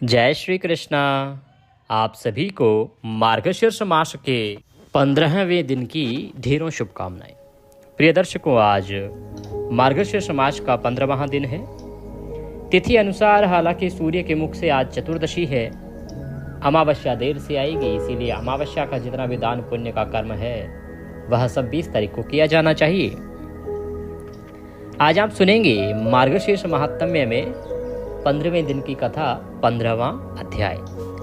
जय श्री कृष्णा। आप सभी को मार्गशीर्ष मास के 15वें दिन की ढेरों शुभकामनाएं। प्रिय दर्शकों, आज मार्गशीर्ष मास का 15वां दिन है। तिथि अनुसार हालांकि सूर्य के मुख से आज चतुर्दशी है, अमावस्या देर से आएगी, इसीलिए अमावस्या का जितना भी दान पुण्य का कर्म है वह सब 20 तारीख को किया जाना चाहिए। आज आप सुनेंगे मार्गशीर्ष महात्म्य में 15वें दिन की कथा, 15वां अध्याय।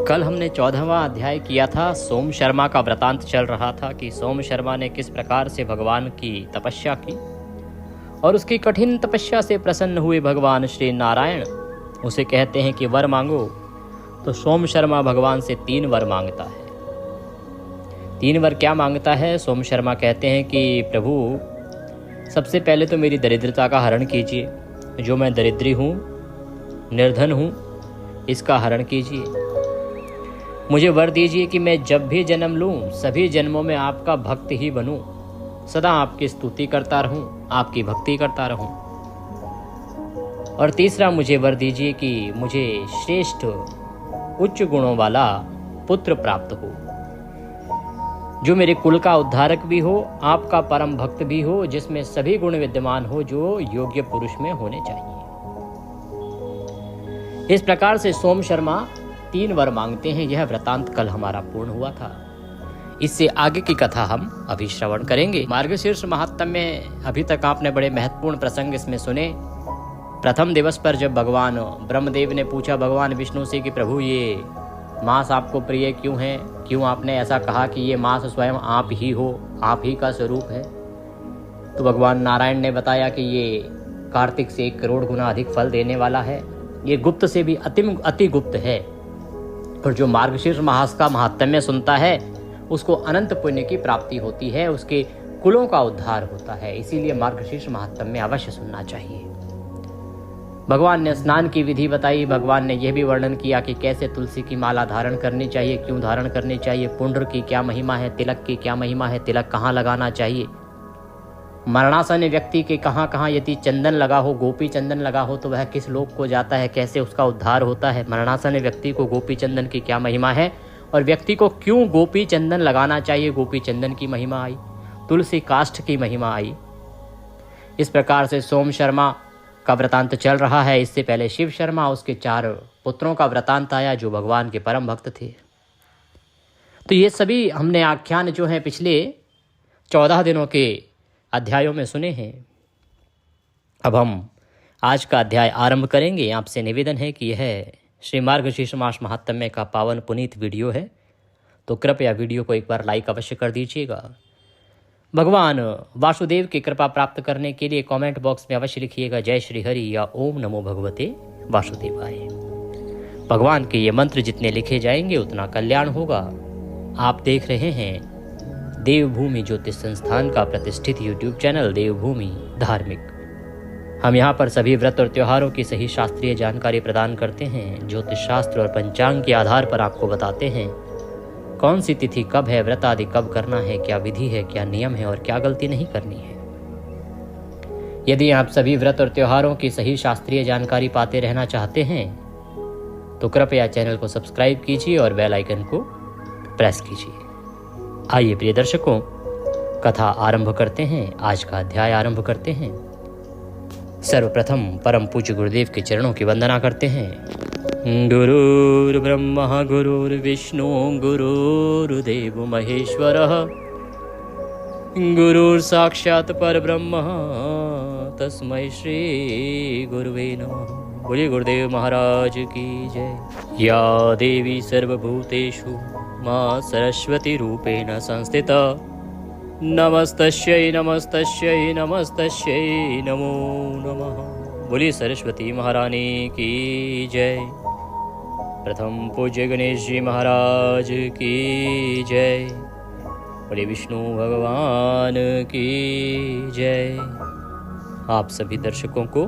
कल हमने 14वां अध्याय किया था। सोम शर्मा का वृतांत चल रहा था कि सोम शर्मा ने किस प्रकार से भगवान की तपस्या की और उसकी कठिन तपस्या से प्रसन्न हुए भगवान श्री नारायण उसे कहते हैं कि वर मांगो। तो सोम शर्मा भगवान से 3 वर मांगता है। 3 वर क्या मांगता है? सोम शर्मा कहते हैं कि प्रभु, सबसे पहले तो मेरी दरिद्रता का हरण कीजिए। जो मैं दरिद्री हूँ, निर्धन हूँ, इसका हरण कीजिए। मुझे वर दीजिए कि मैं जब भी जन्म लूँ सभी जन्मों में आपका भक्त ही बनूँ, सदा आपकी स्तुति करता रहूँ, आपकी भक्ति करता रहूँ। और तीसरा मुझे वर दीजिए कि मुझे श्रेष्ठ उच्च गुणों वाला पुत्र प्राप्त हो, जो मेरे कुल का उद्धारक भी हो, आपका परम भक्त भी हो, जिसमें सभी गुण विद्यमान हो जो योग्य पुरुष में होने चाहिए। इस प्रकार से सोम शर्मा 3 वर मांगते हैं। यह वृतांत कल हमारा पूर्ण हुआ था। इससे आगे की कथा हम अभी श्रवण करेंगे। मार्गशीर्ष महात्म्य में अभी तक आपने बड़े महत्वपूर्ण प्रसंग इसमें सुने। प्रथम दिवस पर जब भगवान ब्रह्मदेव ने पूछा भगवान विष्णु से कि प्रभु, ये मांस आपको प्रिय क्यों है, क्यों आपने ऐसा कहा कि ये मांस स्वयं आप ही हो, आप ही का स्वरूप है? तो भगवान नारायण ने बताया कि ये कार्तिक से 1 करोड़ गुना अधिक फल देने वाला है। ये गुप्त से भी अति गुप्त है। और जो मार्गशीर्ष मास का महात्म्य सुनता है उसको अनंत पुण्य की प्राप्ति होती है, उसके कुलों का उद्धार होता है। इसीलिए मार्गशीर्ष महात्म्य अवश्य सुनना चाहिए। भगवान ने स्नान की विधि बताई। भगवान ने यह भी वर्णन किया कि कैसे तुलसी की माला धारण करनी चाहिए, क्यों धारण करनी चाहिए, पुंड्र की क्या महिमा है, तिलक की क्या महिमा है, तिलक कहाँ लगाना चाहिए, मरणासन व्यक्ति के कहाँ कहाँ यदि चंदन लगा हो, गोपी चंदन लगा हो तो वह किस लोक को जाता है, कैसे उसका उद्धार होता है। मरणासन व्यक्ति को गोपी चंदन की क्या महिमा है और व्यक्ति को क्यों गोपी चंदन लगाना चाहिए। गोपी चंदन की महिमा आई, तुलसी काष्ठ की महिमा आई। इस प्रकार से सोम शर्मा का वृतांत चल रहा है। इससे पहले शिव शर्मा, उसके 4 पुत्रों का वृतांत आया जो भगवान के परम भक्त थे। तो ये सभी हमने आख्यान जो है पिछले 14 दिनों के अध्यायों में सुने हैं। अब हम आज का अध्याय आरंभ करेंगे। आपसे निवेदन है कि यह श्री मार्गशीर्ष मास महात्म्य का पावन पुनीत वीडियो है, तो कृपया वीडियो को एक बार लाइक अवश्य कर दीजिएगा। भगवान वासुदेव की कृपा प्राप्त करने के लिए कमेंट बॉक्स में अवश्य लिखिएगा जय श्री हरि या ओम नमो भगवते वासुदेवाय। भगवान के ये मंत्र जितने लिखे जाएंगे उतना कल्याण होगा। आप देख रहे हैं देवभूमि ज्योतिष संस्थान का प्रतिष्ठित YouTube चैनल देवभूमि धार्मिक। हम यहाँ पर सभी व्रत और त्योहारों की सही शास्त्रीय जानकारी प्रदान करते हैं। ज्योतिष शास्त्र और पंचांग के आधार पर आपको बताते हैं कौन सी तिथि कब है, व्रत आदि कब करना है, क्या विधि है, क्या नियम है और क्या गलती नहीं करनी है। यदि आप सभी व्रत और त्योहारों की सही शास्त्रीय जानकारी पाते रहना चाहते हैं तो कृपया चैनल को सब्सक्राइब कीजिए और बेल आइकन को प्रेस कीजिए। आइए प्रिय दर्शकों, कथा आरंभ करते हैं, आज का अध्याय आरंभ करते हैं। सर्वप्रथम परम पूज्य गुरुदेव के चरणों की वंदना करते हैं। गुरुर् ब्रह्मा गुरुर्विष्णु गुरुर्देव महेश्वरः, गुरुर् साक्षात् परब्रह्म तस्मै श्री गुरुवे नमः। बोलिए गुरुदेव महाराज की जय। या देवी सर्वभूतेषु मां सरस्वती रूपेण संस्थिता, नमस्तस्यै नमस्तस्यै नमस्तस्यै नमो नमः। बोलिए सरस्वती महारानी की जय। प्रथम पूज्य गणेश जी महाराज की जय। बोलिए विष्णु भगवान की जय। आप सभी दर्शकों को,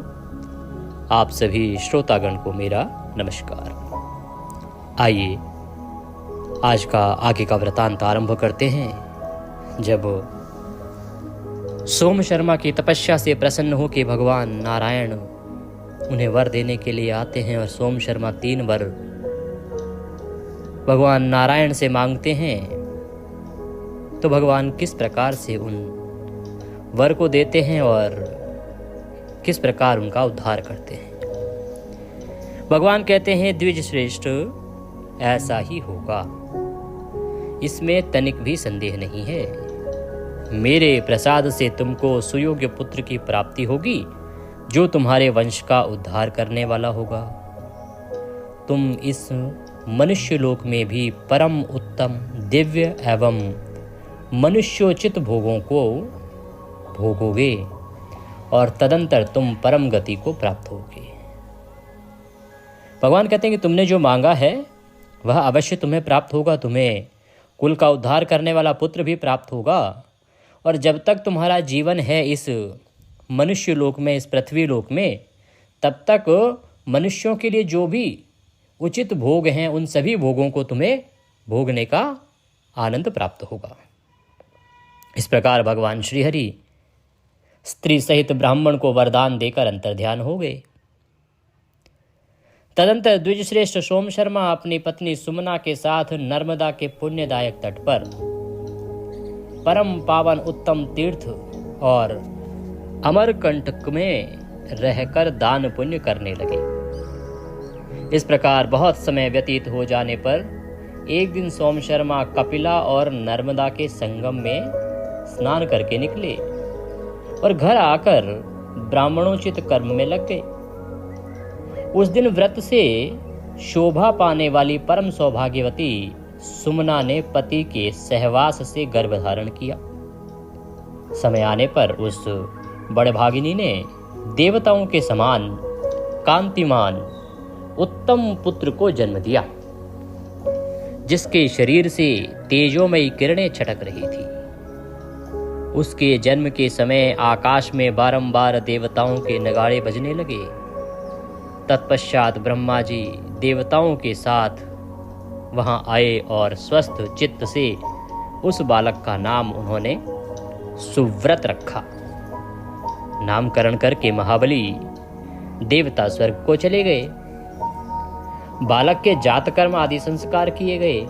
आप सभी श्रोतागण को मेरा नमस्कार। आइए आज का आगे का वृतांत आरंभ करते हैं। जब सोम शर्मा की तपस्या से प्रसन्न होकर भगवान नारायण उन्हें वर देने के लिए आते हैं और सोम शर्मा 3 वर भगवान नारायण से मांगते हैं तो भगवान किस प्रकार से उन वर को देते हैं और किस प्रकार उनका उद्धार करते हैं। भगवान कहते हैं द्विज श्रेष्ठ ऐसा ही होगा, इसमें तनिक भी संदेह नहीं है। मेरे प्रसाद से तुमको सुयोग्य पुत्र की प्राप्ति होगी जो तुम्हारे वंश का उद्धार करने वाला होगा। तुम इस मनुष्य लोक में भी परम उत्तम दिव्य एवं मनुष्योचित भोगों को भोगोगे और तदंतर तुम परम गति को प्राप्त होगे। भगवान कहते हैं कि तुमने जो मांगा है वह अवश्य तुम्हें प्राप्त होगा। तुम्हें कुल का उद्धार करने वाला पुत्र भी प्राप्त होगा। और जब तक तुम्हारा जीवन है इस मनुष्य लोक में, इस पृथ्वी लोक में, तब तक मनुष्यों के लिए जो भी उचित भोग हैं उन सभी भोगों को तुम्हें भोगने का आनंद प्राप्त होगा। इस प्रकार भगवान श्रीहरि स्त्री सहित ब्राह्मण को वरदान देकर अंतर्ध्यान हो गए। तदंतर द्विजश्रेष्ठ सोम शर्मा अपनी पत्नी सुमना के साथ नर्मदा के पुण्यदायक तट पर परम पावन उत्तम तीर्थ और अमरकंटक में रहकर दान पुण्य करने लगे। इस प्रकार बहुत समय व्यतीत हो जाने पर एक दिन सोम शर्मा कपिला और नर्मदा के संगम में स्नान करके निकले और घर आकर ब्राह्मणोचित कर्म में लग गए। उस दिन व्रत से शोभा पाने वाली परम सौभाग्यवती सुमना ने पति के सहवास से गर्भ धारण किया। समय आने पर उस बड़भागिनी ने देवताओं के समान कांतिमान उत्तम पुत्र को जन्म दिया, जिसके शरीर से तेजोमयी किरणें छटक रही थी। उसके जन्म के समय आकाश में बारंबार देवताओं के नगाड़े बजने लगे। तत्पश्चात ब्रह्मा जी देवताओं के साथ वहां आए और स्वस्थ चित्त से उस बालक का नाम उन्होंने सुव्रत रखा। नामकरण करके महाबली देवता स्वर्ग को चले गए। बालक के जातकर्म आदि संस्कार किए गए।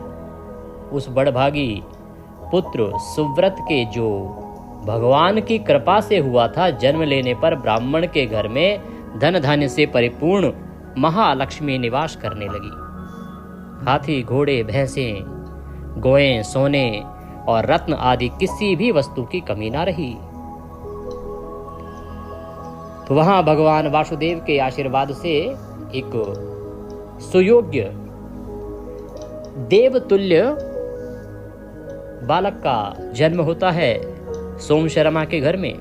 उस बड़भागी पुत्र सुव्रत के जो भगवान की कृपा से हुआ था, जन्म लेने पर ब्राह्मण के घर में धन धान्य से परिपूर्ण महालक्ष्मी निवास करने लगी। हाथी, घोड़े, भैंसें, गोएं, सोने और रत्न आदि किसी भी वस्तु की कमी ना रही। तो वहां भगवान वासुदेव के आशीर्वाद से एक सुयोग्य देवतुल्य बालक का जन्म होता है सोम शर्मा के घर में।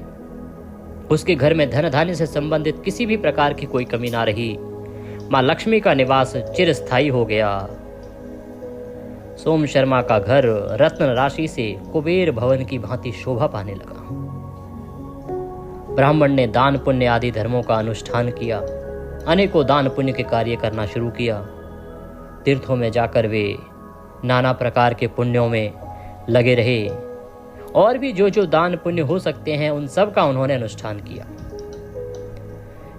उसके घर में धन धान्य से संबंधित किसी भी प्रकार की कोई कमी ना रही। मां लक्ष्मी का निवास चिरस्थायी हो गया। सोम शर्मा का घर रत्न राशि से कुबेर भवन की भांति शोभा पाने लगा। ब्राह्मण ने दान पुण्य आदि धर्मों का अनुष्ठान किया। अनेकों दान पुण्य के कार्य करना शुरू किया। तीर्थों में जाकर वे नाना प्रकार के पुण्यों में लगे रहे और भी जो जो दान पुण्य हो सकते हैं उन सब का उन्होंने अनुष्ठान किया।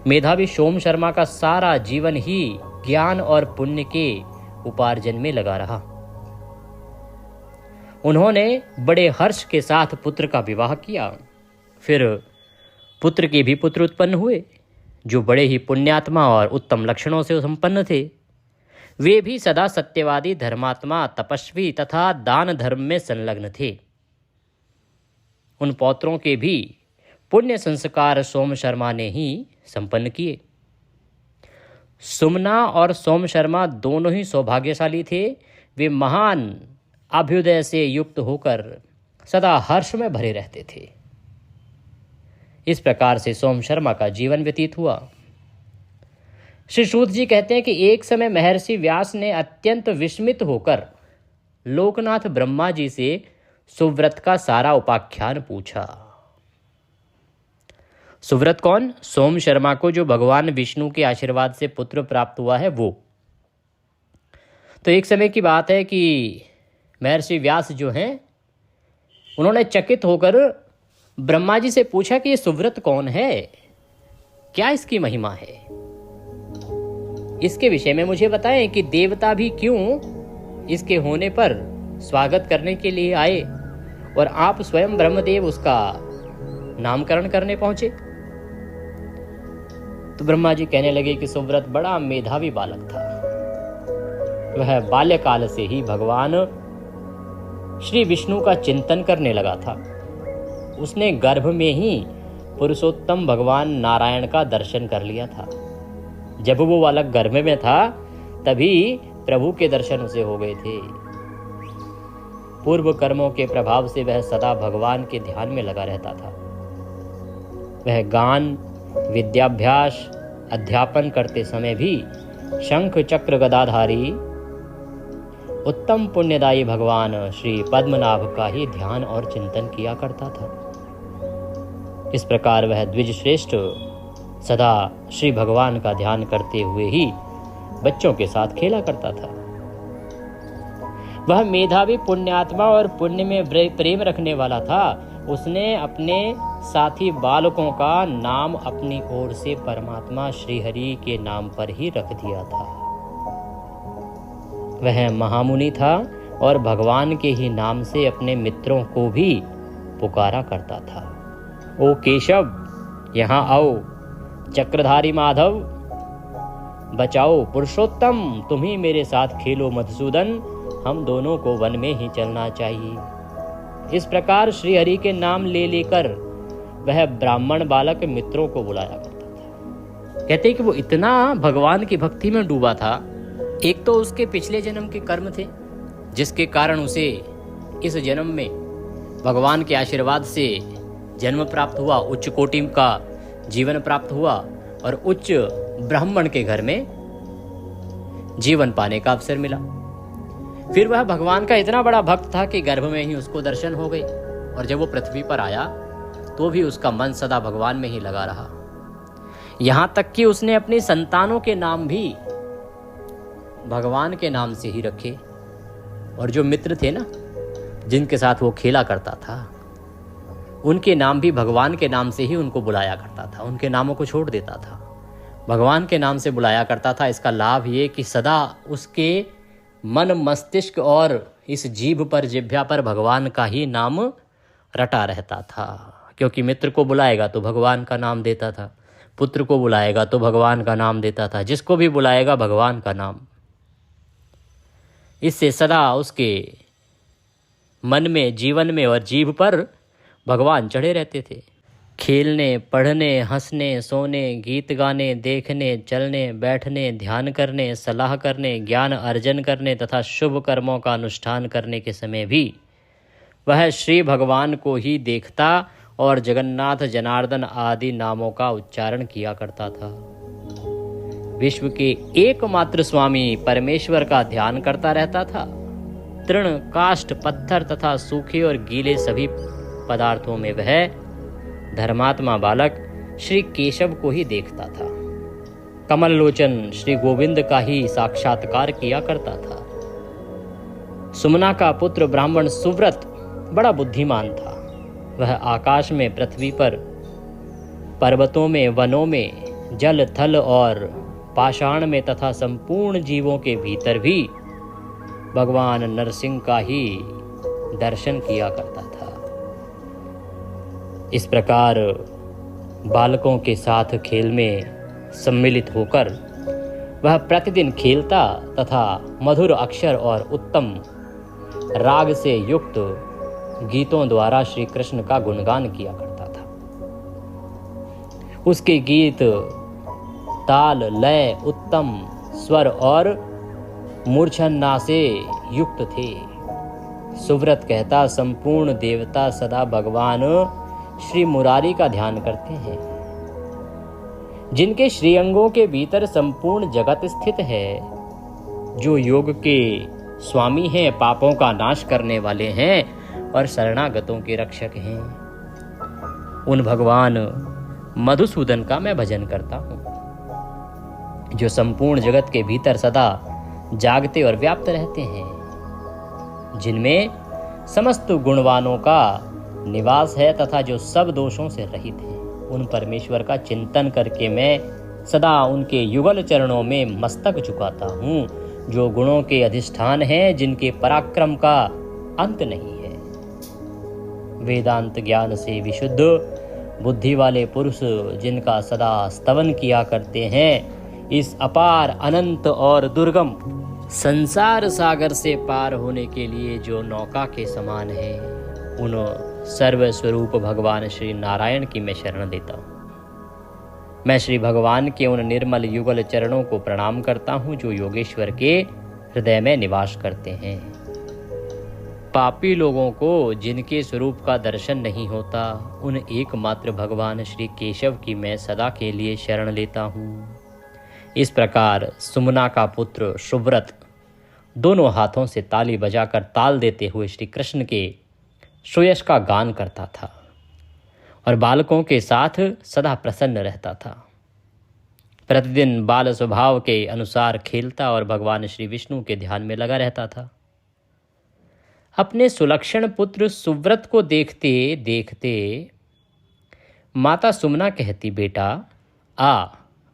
मेधावी सोम शर्मा का सारा जीवन ही ज्ञान और पुण्य के उपार्जन में लगा रहा। उन्होंने बड़े हर्ष के साथ पुत्र का विवाह किया। फिर पुत्र के भी पुत्र उत्पन्न हुए जो बड़े ही पुण्यात्मा और उत्तम लक्षणों से संपन्न थे। वे भी सदा सत्यवादी, धर्मात्मा, तपस्वी तथा दान धर्म में संलग्न थे। उन पौत्रों के भी पुण्य संस्कार सोम शर्मा ने ही संपन्न किए। सुमना और सोम शर्मा दोनों ही सौभाग्यशाली थे। वे महान अभ्युदय से युक्त होकर सदा हर्ष में भरे रहते थे। इस प्रकार से सोम शर्मा का जीवन व्यतीत हुआ। श्री सूत जी कहते हैं कि एक समय महर्षि व्यास ने अत्यंत विस्मित होकर लोकनाथ ब्रह्मा जी से सुव्रत का सारा उपाख्यान पूछा। सुव्रत कौन? सोम शर्मा को जो भगवान विष्णु के आशीर्वाद से पुत्र प्राप्त हुआ है वो। तो एक समय की बात है कि महर्षि व्यास जो हैं उन्होंने चकित होकर ब्रह्मा जी से पूछा कि ये सुव्रत कौन है, क्या इसकी महिमा है, इसके विषय में मुझे बताएं कि देवता भी क्यों इसके होने पर स्वागत करने के लिए आए और आप स्वयं ब्रह्मदेव उसका नामकरण करने पहुंचे। तो ब्रह्मा जी कहने लगे कि सुव्रत बड़ा मेधावी बालक था। वह बाल्यकाल से ही भगवान श्री विष्णु का चिंतन करने लगा था। उसने गर्भ में ही पुरुषोत्तम भगवान नारायण का दर्शन कर लिया था। जब वो बालक गर्भ में था तभी प्रभु के दर्शन उसे हो गए थे। पूर्व कर्मों के प्रभाव से वह सदा भगवान के ध्यान में लगा रहता था। वह गान, विद्याभ्यास, अध्यापन करते समय भी शंख चक्र गदाधारी उत्तम पुण्यदायी भगवान श्री पद्मनाभ का ही ध्यान और चिंतन किया करता था। इस प्रकार वह द्विज श्रेष्ठ सदा श्री भगवान का ध्यान करते हुए ही बच्चों के साथ खेला करता था। वह मेधावी पुण्यात्मा और पुण्य में प्रेम रखने वाला था। उसने अपने साथी बालकों का नाम अपनी ओर से परमात्मा श्री हरि के नाम पर ही रख दिया था। वह महामुनि था और भगवान के ही नाम से अपने मित्रों को भी पुकारा करता था। ओ केशव, यहाँ आओ। चक्रधारी माधव, बचाओ। पुरुषोत्तम, तुम ही मेरे साथ खेलो। मधुसूदन, हम दोनों को वन में ही चलना चाहिए। इस प्रकार श्री हरि के नाम ले लेकर वह ब्राह्मण बालक मित्रों को बुलाया करता था। कहते कि वो इतना भगवान की भक्ति में डूबा था। एक तो उसके पिछले जन्म के कर्म थे जिसके कारण उसे इस जन्म में भगवान के आशीर्वाद से जन्म प्राप्त हुआ, उच्च कोटि का जीवन प्राप्त हुआ और उच्च ब्राह्मण के घर में जीवन पाने का अवसर मिला। फिर वह भगवान का इतना बड़ा भक्त था कि गर्भ में ही उसको दर्शन हो गए और जब वो पृथ्वी पर आया तो भी उसका मन सदा भगवान में ही लगा रहा। यहां तक कि उसने अपनी संतानों के नाम भी भगवान के नाम से ही रखे और जो मित्र थे ना जिनके साथ वो खेला करता था उनके नाम भी भगवान के नाम से ही उनको बुलाया करता था। उनके नामों को छोड़ देता था, भगवान के नाम से बुलाया करता था। इसका लाभ ये कि सदा उसके मन, मस्तिष्क और इस जीभ पर, जिह्वा पर भगवान का ही नाम रटा रहता था। क्योंकि मित्र को बुलाएगा तो भगवान का नाम देता था, पुत्र को बुलाएगा तो भगवान का नाम देता था, जिसको भी बुलाएगा भगवान का नाम। इससे सदा उसके मन में, जीवन में और जीभ पर भगवान चढ़े रहते थे। खेलने, पढ़ने, हंसने, सोने, गीत गाने, देखने, चलने, बैठने, ध्यान करने, सलाह करने, ज्ञान अर्जन करने तथा शुभ कर्मों का अनुष्ठान करने के समय भी वह श्री भगवान को ही देखता और जगन्नाथ, जनार्दन आदि नामों का उच्चारण किया करता था। विश्व के एकमात्र स्वामी परमेश्वर का ध्यान करता रहता था। तृण, काष्ठ, पत्थर तथा सूखे और गीले सभी पदार्थों में वह धर्मात्मा बालक श्री केशव को ही देखता था। कमल लोचन श्री गोविंद का ही साक्षात्कार किया करता था। सुमना का पुत्र ब्राह्मण सुव्रत बड़ा बुद्धिमान था। वह आकाश में, पृथ्वी पर, पर्वतों में, वनों में, जल, थल और पाषाण में तथा संपूर्ण जीवों के भीतर भी भगवान नरसिंह का ही दर्शन किया करता था। इस प्रकार बालकों के साथ खेल में सम्मिलित होकर वह प्रतिदिन खेलता तथा मधुर अक्षर और उत्तम राग से युक्त गीतों द्वारा श्री कृष्ण का गुणगान किया करता था। उसके गीत ताल, लय, उत्तम स्वर और मूर्छना से युक्त थे। सुव्रत कहता, संपूर्ण देवता सदा भगवान श्री मुरारी का ध्यान करते हैं, जिनके श्रीअंगों के भीतर संपूर्ण जगत स्थित है, जो योग के स्वामी हैं, पापों का नाश करने वाले हैं और शरणागतों के रक्षक हैं। उन भगवान मधुसूदन का मैं भजन करता हूँ, जो संपूर्ण जगत के भीतर सदा जागते और व्याप्त रहते हैं, जिनमें समस्त गुणवानों का निवास है तथा जो सब दोषों से रहित है। उन परमेश्वर का चिंतन करके मैं सदा उनके युगल चरणों में मस्तक झुकाता हूँ। जो गुणों के अधिष्ठान हैं, जिनके पराक्रम का अंत नहीं है। वेदांत ज्ञान से विशुद्ध बुद्धि वाले पुरुष, जिनका सदा स्तवन किया करते हैं, इस अपार अनंत और दुर्गम संसार सागर से पार होने के लिए जो नौका के समान है, उन सर्वस्वरूप भगवान श्री नारायण की मैं शरण लेता हूँ। मैं श्री भगवान के उन निर्मल युगल चरणों को प्रणाम करता हूँ जो योगेश्वर के हृदय में निवास करते हैं। पापी लोगों को जिनके स्वरूप का दर्शन नहीं होता, उन एकमात्र भगवान श्री केशव की मैं सदा के लिए शरण लेता हूँ। इस प्रकार सुमना का पुत्र सुव्रत दोनों हाथों से ताली बजाकर ताल देते हुए श्री कृष्ण के सुयश का गान करता था और बालकों के साथ सदा प्रसन्न रहता था। प्रतिदिन बाल स्वभाव के अनुसार खेलता और भगवान श्री विष्णु के ध्यान में लगा रहता था। अपने सुलक्षण पुत्र सुव्रत को देखते देखते माता सुमना कहती, बेटा आ,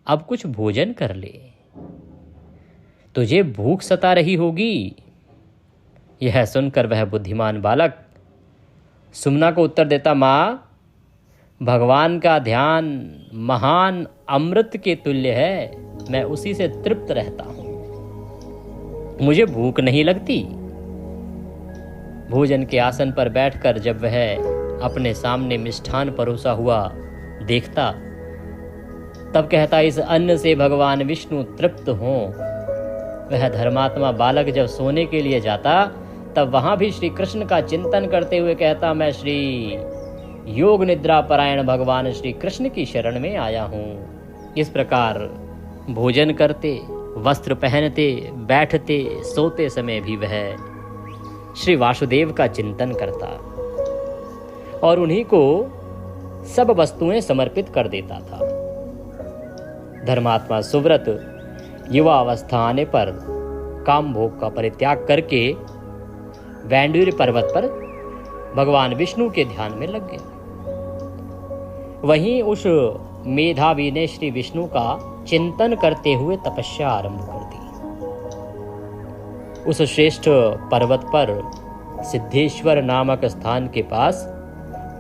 अब कुछ भोजन कर ले, तुझे भूख सता रही होगी। यह सुनकर वह बुद्धिमान बालक सुमना को उत्तर देता, माँ, भगवान का ध्यान महान अमृत के तुल्य है, मैं उसी से तृप्त रहता हूँ, मुझे भूख नहीं लगती। भोजन के आसन पर बैठकर जब वह अपने सामने मिष्ठान परोसा हुआ देखता, तब कहता, इस अन्न से भगवान विष्णु तृप्त हों। वह धर्मात्मा बालक जब सोने के लिए जाता, तब वहां भी श्री कृष्ण का चिंतन करते हुए कहता, मैं श्री योग निद्रा परायण भगवान श्री कृष्ण की शरण में आया हूँ। इस प्रकार भोजन करते, वस्त्र पहनते, बैठते, सोते समय भी वह श्री वासुदेव का चिंतन करता और उन्हीं को सब वस्तुएं समर्पित कर देता था। धर्मात्मा सुव्रत युवा अवस्था आने पर काम भोग का परित्याग करके वैंडूर पर्वत पर भगवान विष्णु के ध्यान में लग गया। वहीं उस मेधावी ने श्री विष्णु का चिंतन करते हुए तपस्या आरंभ कर दी। उस श्रेष्ठ पर्वत पर सिद्धेश्वर नामक स्थान के पास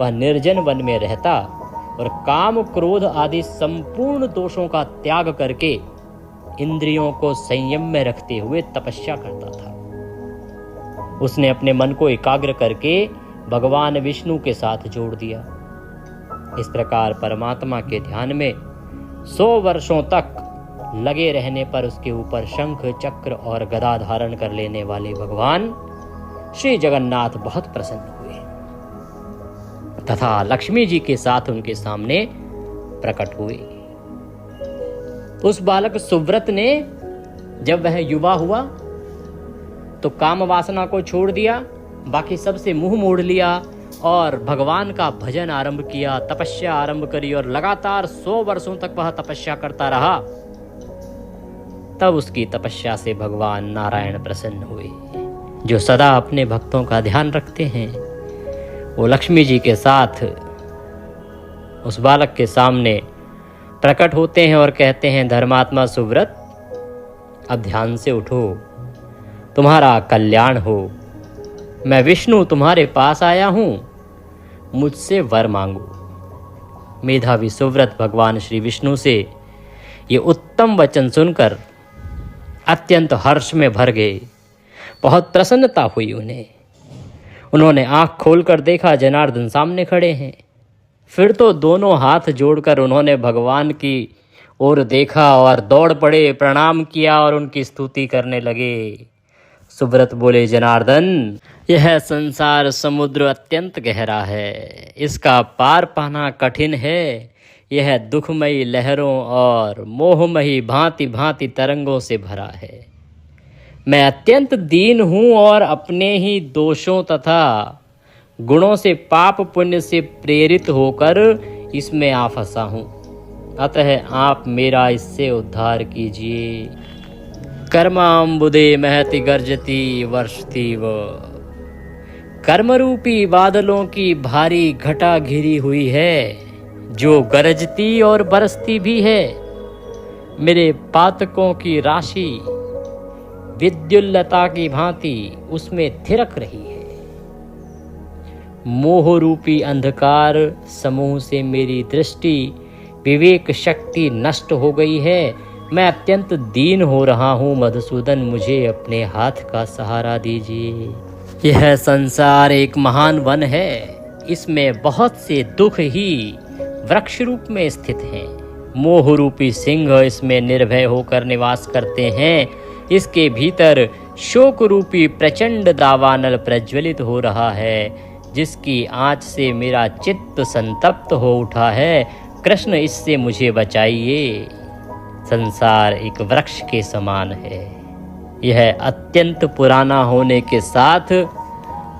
वह निर्जन वन में रहता और काम क्रोध आदि संपूर्ण दोषों का त्याग करके इंद्रियों को संयम में रखते हुए तपस्या करता था। उसने अपने मन को एकाग्र करके भगवान विष्णु के साथ जोड़ दिया। इस प्रकार परमात्मा के ध्यान में 100 वर्षों तक लगे रहने पर उसके ऊपर शंख, चक्र और गदा धारण कर लेने वाले भगवान श्री जगन्नाथ बहुत प्रसन्न हुए तथा लक्ष्मी जी के साथ उनके सामने प्रकट हुए। उस बालक सुव्रत ने जब वह युवा हुआ तो काम वासना को छोड़ दिया, बाकी सबसे मुंह मोड़ लिया और भगवान का भजन आरंभ किया, तपस्या आरंभ करी और लगातार 100 वर्षों तक वह तपस्या करता रहा। तब उसकी तपस्या से भगवान नारायण प्रसन्न हुए, जो सदा अपने भक्तों का ध्यान रखते हैं। वो लक्ष्मी जी के साथ उस बालक के सामने प्रकट होते हैं और कहते हैं, धर्मात्मा सुव्रत, अब ध्यान से उठो, तुम्हारा कल्याण हो। मैं विष्णु तुम्हारे पास आया हूं, मुझसे वर मांगो। मेधावी सुव्रत भगवान श्री विष्णु से ये उत्तम वचन सुनकर अत्यंत हर्ष में भर गए। बहुत प्रसन्नता हुई उन्हें। उन्होंने आंख खोलकर देखा, जनार्दन सामने खड़े हैं। फिर तो दोनों हाथ जोड़कर उन्होंने भगवान की ओर देखा और दौड़ पड़े, प्रणाम किया और उनकी स्तुति करने लगे। सुव्रत बोले, जनार्दन, यह संसार समुद्र अत्यंत गहरा है, इसका पार पाना कठिन है। यह दुखमयी लहरों और मोहमयी भांति भांति तरंगों से भरा है। मैं अत्यंत दीन हूँ और अपने ही दोषों तथा गुणों से, पाप पुण्य से प्रेरित होकर इसमें आ फंसा हूँ। अतः आप मेरा इससे उद्धार कीजिए। कर्माम्बुदे महति गर्जती वर्षती व कर्मरूपी बादलों की भारी घटा घिरी हुई है, जो गरजती और बरसती भी है। मेरे पातकों की राशि विद्युल्लता की भांति उसमें थिरक रही है। मोह रूपी अंधकार समूह से मेरी दृष्टि विवेक शक्ति नष्ट हो गई है। मैं अत्यंत दीन हो रहा हूँ मधुसूदन, मुझे अपने हाथ का सहारा दीजिए। यह संसार एक महान वन है, इसमें बहुत से दुख ही वृक्ष रूप में स्थित हैं। मोह रूपी सिंह इसमें निर्भय होकर निवास करते हैं। इसके भीतर शोक रूपी प्रचंड दावानल प्रज्वलित हो रहा है, जिसकी आँच से मेरा चित्त संतप्त हो उठा है। कृष्ण, इससे मुझे बचाइए। संसार एक वृक्ष के समान है। यह अत्यंत पुराना होने के साथ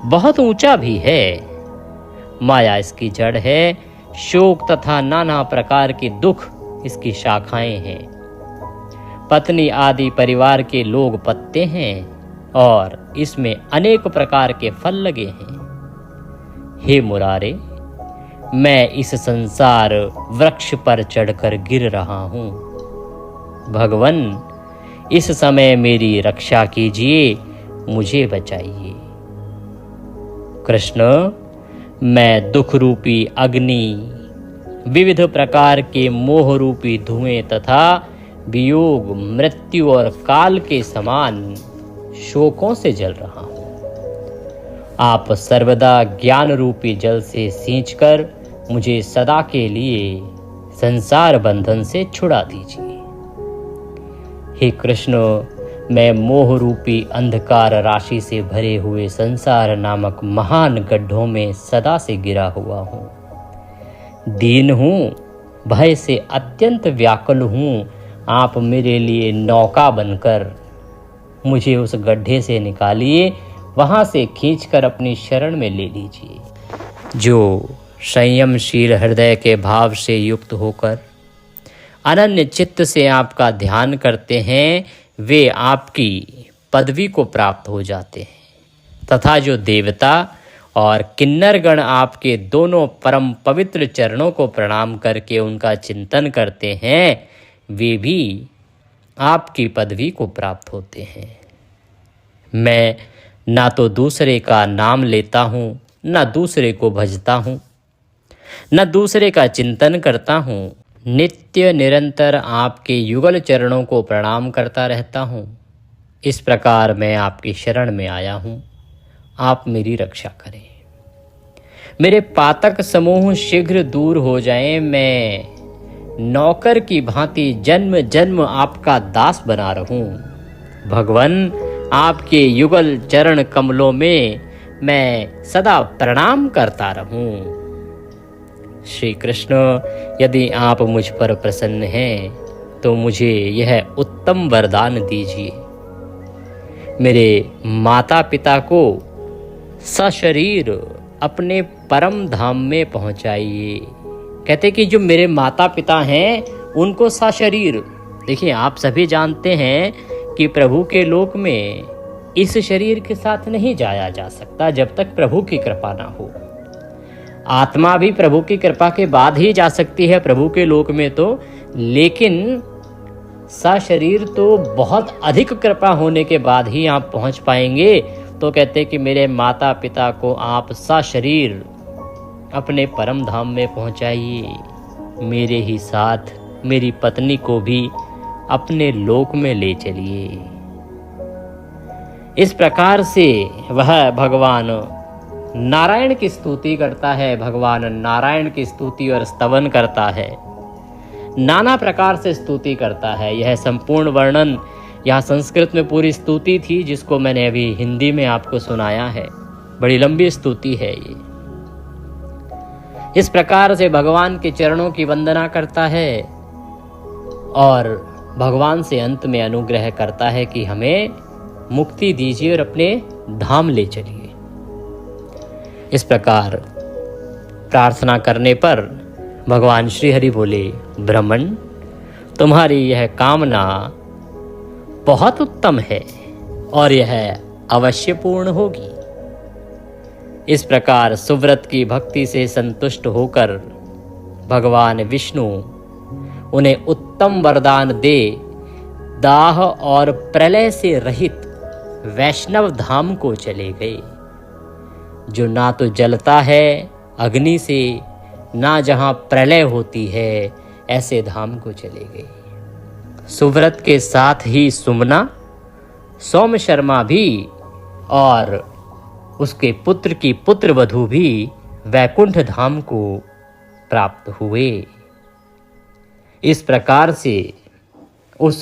बहुत ऊंचा भी है। माया इसकी जड़ है, शोक तथा नाना प्रकार के दुख इसकी शाखाएं हैं। पत्नी आदि परिवार के लोग पत्ते हैं और इसमें अनेक प्रकार के फल लगे हैं। हे मुरारे, मैं इस संसार वृक्ष पर चढ़कर गिर रहा हूँ। भगवन, इस समय मेरी रक्षा कीजिए, मुझे बचाइए। कृष्ण, मैं दुख रूपी अग्नि, विविध प्रकार के मोह रूपी धुएं तथा वियोग, मृत्यु और काल के समान शोकों से जल रहा हूँ। आप सर्वदा ज्ञान रूपी जल से सींचकर मुझे सदा के लिए संसार बंधन से छुड़ा दीजिए। हे कृष्ण, मैं मोह रूपी अंधकार राशि से भरे हुए संसार नामक महान गड्ढों में सदा से गिरा हुआ हूँ। दीन हूँ, भय से अत्यंत व्याकुल हूँ। आप मेरे लिए नौका बनकर मुझे उस गड्ढे से निकालिए, वहाँ से खींचकर अपनी शरण में ले लीजिए। जो संयमशील हृदय के भाव से युक्त होकर अनन्य चित्त से आपका ध्यान करते हैं, वे आपकी पदवी को प्राप्त हो जाते हैं तथा जो देवता और किन्नरगण आपके दोनों परम पवित्र चरणों को प्रणाम करके उनका चिंतन करते हैं, वे भी आपकी पदवी को प्राप्त होते हैं। मैं ना तो दूसरे का नाम लेता हूँ, ना दूसरे को भजता हूँ, न दूसरे का चिंतन करता हूँ। नित्य निरंतर आपके युगल चरणों को प्रणाम करता रहता हूँ। इस प्रकार मैं आपकी शरण में आया हूँ, आप मेरी रक्षा करें। मेरे पातक समूह शीघ्र दूर हो जाएं। मैं नौकर की भांति जन्म जन्म आपका दास बना रहूं। भगवन, आपके युगल चरण कमलों में मैं सदा प्रणाम करता रहूं। श्री कृष्ण, यदि आप मुझ पर प्रसन्न हैं तो मुझे यह उत्तम वरदान दीजिए। मेरे माता पिता को सशरीर अपने परम धाम में पहुंचाइए। कहते कि जो मेरे माता पिता हैं उनको सशरीर, देखिए आप सभी जानते हैं कि प्रभु के लोक में इस शरीर के साथ नहीं जाया जा सकता जब तक प्रभु की कृपा ना हो। आत्मा भी प्रभु की कृपा के बाद ही जा सकती है प्रभु के लोक में तो, लेकिन सशरीर तो बहुत अधिक कृपा होने के बाद ही आप पहुंच पाएंगे। तो कहते कि मेरे माता पिता को आप सशरीर अपने परम धाम में पहुंचाइए। मेरे ही साथ मेरी पत्नी को भी अपने लोक में ले चलिए। इस प्रकार से वह भगवान नारायण की स्तुति करता है। भगवान नारायण की स्तुति और स्तवन करता है, नाना प्रकार से स्तुति करता है। यह संपूर्ण वर्णन यहाँ संस्कृत में पूरी स्तुति थी, जिसको मैंने अभी हिंदी में आपको सुनाया है। बड़ी लंबी स्तुति है ये। इस प्रकार से भगवान के चरणों की वंदना करता है और भगवान से अंत में अनुग्रह करता है कि हमें मुक्ति दीजिए और अपने धाम ले चलिए। इस प्रकार प्रार्थना करने पर भगवान श्री हरि बोले, ब्राह्मण, तुम्हारी यह कामना बहुत उत्तम है और यह अवश्य पूर्ण होगी। इस प्रकार सुव्रत की भक्ति से संतुष्ट होकर भगवान विष्णु उन्हें उत्तम वरदान दे दाह और प्रलय से रहित वैष्णव धाम को चले गए, जो ना तो जलता है अग्नि से, ना जहाँ प्रलय होती है, ऐसे धाम को चले गए। सुव्रत के साथ ही सुमना, सोम शर्मा भी और उसके पुत्र की पुत्र वधू भी वैकुंठ धाम को प्राप्त हुए। इस प्रकार से उस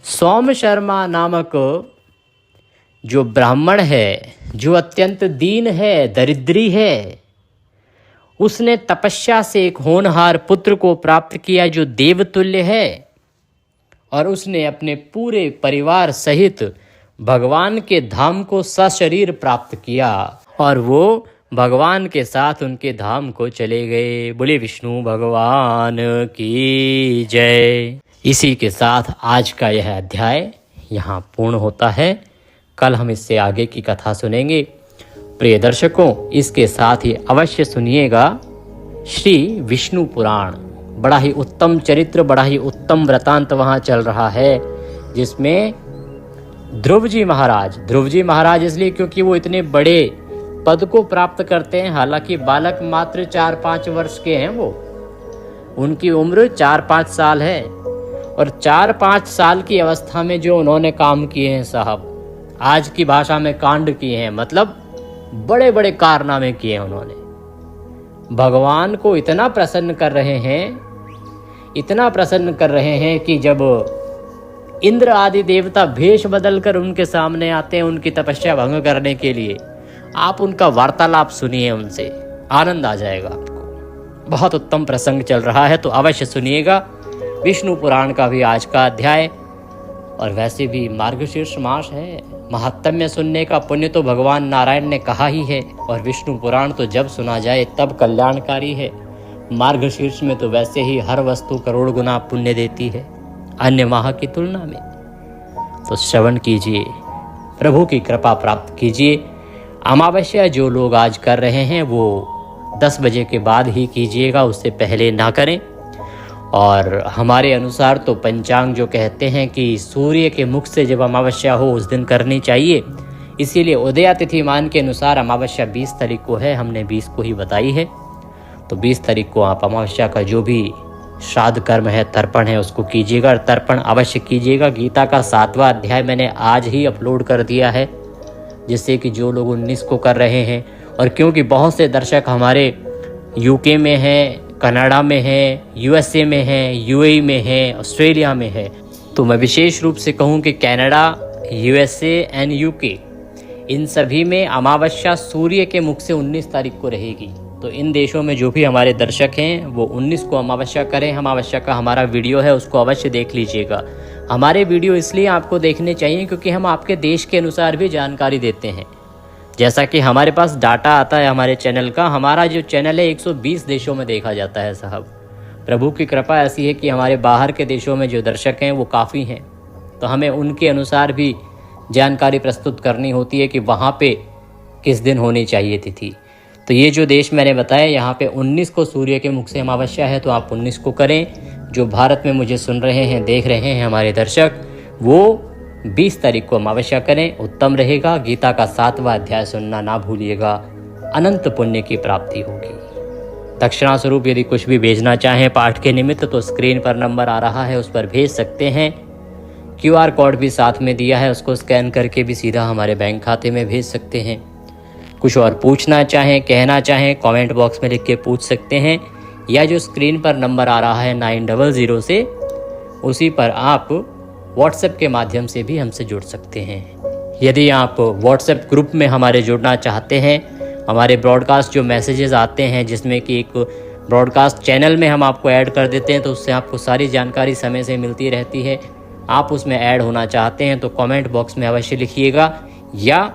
सोम शर्मा नामक जो ब्राह्मण है, जो अत्यंत दीन है, दरिद्री है, उसने तपस्या से एक होनहार पुत्र को प्राप्त किया जो देवतुल्य है, और उसने अपने पूरे परिवार सहित भगवान के धाम को सशरीर प्राप्त किया, और वो भगवान के साथ उनके धाम को चले गए। बोले विष्णु भगवान की जय। इसी के साथ आज का यह अध्याय यहाँ पूर्ण होता है। कल हम इससे आगे की कथा सुनेंगे। प्रिय दर्शकों, इसके साथ ही अवश्य सुनिएगा श्री विष्णु पुराण। बड़ा ही उत्तम चरित्र, बड़ा ही उत्तम वृतांत वहाँ चल रहा है, जिसमें ध्रुव जी महाराज इसलिए क्योंकि वो इतने बड़े पद को प्राप्त करते हैं। हालांकि बालक मात्र 4-5 वर्ष के हैं, वो उनकी उम्र 4-5 साल है, और 4-5 साल की अवस्था में जो उन्होंने काम किए हैं साहब, आज की भाषा में कांड किए हैं, मतलब बड़े बड़े कारनामे किए हैं उन्होंने। भगवान को इतना प्रसन्न कर रहे हैं कि जब इंद्र आदि देवता भेष बदलकर उनके सामने आते हैं उनकी तपस्या भंग करने के लिए, आप उनका वार्तालाप सुनिए, उनसे आनंद आ जाएगा आपको। बहुत उत्तम प्रसंग चल रहा है, तो अवश्य सुनिएगा विष्णु पुराण का भी आज का अध्याय। और वैसे भी मार्गशीर्ष मास है, महात्म्य सुनने का पुण्य तो भगवान नारायण ने कहा ही है, और विष्णु पुराण तो जब सुना जाए तब कल्याणकारी है। मार्गशीर्ष में तो वैसे ही हर वस्तु करोड़ गुना पुण्य देती है अन्य माह की तुलना में। तो श्रवण कीजिए, प्रभु की कृपा प्राप्त कीजिए। अमावस्या जो लोग आज कर रहे हैं वो 10 बजे के बाद ही कीजिएगा, उससे पहले ना करें। और हमारे अनुसार तो पंचांग जो कहते हैं कि सूर्य के मुख से जब अमावस्या हो उस दिन करनी चाहिए, इसीलिए उदयातिथि मान के अनुसार अमावस्या 20 तारीख को है, हमने 20 को ही बताई है। तो 20 तारीख को आप अमावस्या का जो भी श्राद्ध कर्म है, तर्पण है, उसको कीजिएगा, और तर्पण अवश्य कीजिएगा। गीता का 7वां अध्याय मैंने आज ही अपलोड कर दिया है, जिससे कि जो लोग 19 को कर रहे हैं, और क्योंकि बहुत से दर्शक हमारे यूके में हैं, कनाडा में हैं, यूएसए में हैं, यूएई में हैं, ऑस्ट्रेलिया में है, तो मैं विशेष रूप से कहूँ कि कनाडा, यूएसए एंड यूके, इन सभी में अमावस्या सूर्य के मुख से 19 तारीख को रहेगी। तो इन देशों में जो भी हमारे दर्शक हैं वो 19 को अमावस्या करें। अमावस्या का हमारा वीडियो है, उसको अवश्य देख लीजिएगा। हमारे वीडियो इसलिए आपको देखने चाहिए क्योंकि हम आपके देश के अनुसार भी जानकारी देते हैं। जैसा कि हमारे पास डाटा आता है हमारे चैनल का, हमारा जो चैनल है 120 देशों में देखा जाता है साहब। प्रभु की कृपा ऐसी है कि हमारे बाहर के देशों में जो दर्शक हैं वो काफ़ी हैं, तो हमें उनके अनुसार भी जानकारी प्रस्तुत करनी होती है कि वहाँ पे किस दिन होनी चाहिए तिथि। तो ये जो देश मैंने बताया, यहाँ पे 19 को सूर्य के मुख से अमावस्या है, तो आप 19 को करें। जो भारत में मुझे सुन रहे हैं, देख रहे हैं हमारे दर्शक, वो 20 तारीख को अमावस्या करें, उत्तम रहेगा। गीता का 7वां अध्याय सुनना ना भूलिएगा, अनंत पुण्य की प्राप्ति होगी। दक्षिणा स्वरूप यदि कुछ भी भेजना चाहें पाठ के निमित्त, तो स्क्रीन पर नंबर आ रहा है, उस पर भेज सकते हैं। QR कोड भी साथ में दिया है, उसको स्कैन करके भी सीधा हमारे बैंक खाते में भेज सकते हैं। कुछ और पूछना चाहें, कहना चाहें, कमेंट बॉक्स में लिख के पूछ सकते हैं, या जो स्क्रीन पर नंबर आ रहा है 900 से, उसी पर आप व्हाट्सएप के माध्यम से भी हमसे जुड़ सकते हैं। यदि आप व्हाट्सएप ग्रुप में हमारे जुड़ना चाहते हैं, हमारे ब्रॉडकास्ट जो मैसेजेस आते हैं जिसमें कि एक ब्रॉडकास्ट चैनल में हम आपको ऐड कर देते हैं, तो उससे आपको सारी जानकारी समय से मिलती रहती है। आप उसमें ऐड होना चाहते हैं तो कमेंट बॉक्स में अवश्य लिखिएगा, या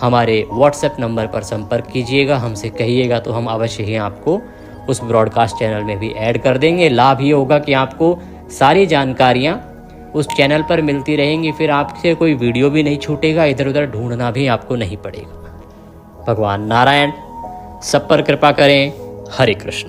हमारे व्हाट्सएप नंबर पर संपर्क कीजिएगा, हमसे कहिएगा, तो हम अवश्य ही आपको उस ब्रॉडकास्ट चैनल में भी ऐड कर देंगे। लाभ ये होगा कि आपको सारी जानकारियाँ उस चैनल पर मिलती रहेंगी, फिर आपसे कोई वीडियो भी नहीं छूटेगा, इधर उधर ढूंढना भी आपको नहीं पड़ेगा। भगवान नारायण सब पर कृपा करें। हरे कृष्ण।